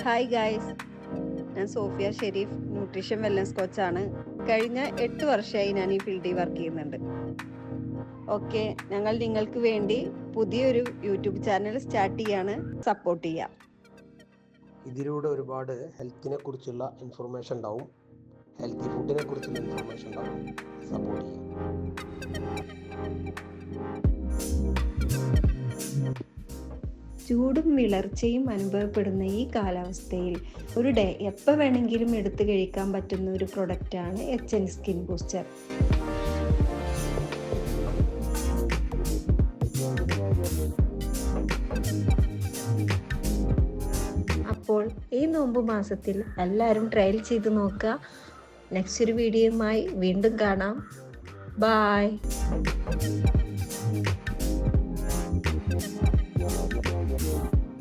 Hi guys, ഞാൻ Sophia Sharif, nutrition wellness കോച്ചാണ്. കഴിഞ്ഞ 8 വർഷമായി ഞാൻ ഈ ഫീൽഡിൽ വർക്ക് ചെയ്യുന്നുണ്ട്. ഓക്കെ, ഞങ്ങൾ നിങ്ങൾക്ക് വേണ്ടി പുതിയൊരു യൂട്യൂബ് ചാനൽ സ്റ്റാർട്ട് ചെയ്യാണ്. സപ്പോർട്ട് ചെയ്യാം. ഇതിലൂടെ ഒരുപാട് ഹെൽത്തിനെ കുറിച്ചുള്ള ഇൻഫർമേഷൻ ഉണ്ടാവും, ഹെൽത്തി ഫുഡിനെ കുറിച്ചുള്ള ഇൻഫർമേഷൻ ഉണ്ടാവും. സപ്പോർട്ട് ചെയ്യാം. ചൂടും വിളർച്ചയും അനുഭവപ്പെടുന്ന ഈ കാലാവസ്ഥയിൽ ഒരു ഡേ എപ്പോൾ വേണമെങ്കിലും എടുത്തു കഴിക്കാൻ പറ്റുന്ന ഒരു പ്രൊഡക്റ്റാണ് HN സ്കിൻ ബൂസ്റ്റർ. അപ്പോൾ ഈ നോമ്പ് മാസത്തിൽ എല്ലാവരും ട്രയൽ ചെയ്ത് നോക്കുക. നെക്സ്റ്റ് ഒരു വീഡിയോയുമായി വീണ്ടും കാണാം. ബൈ.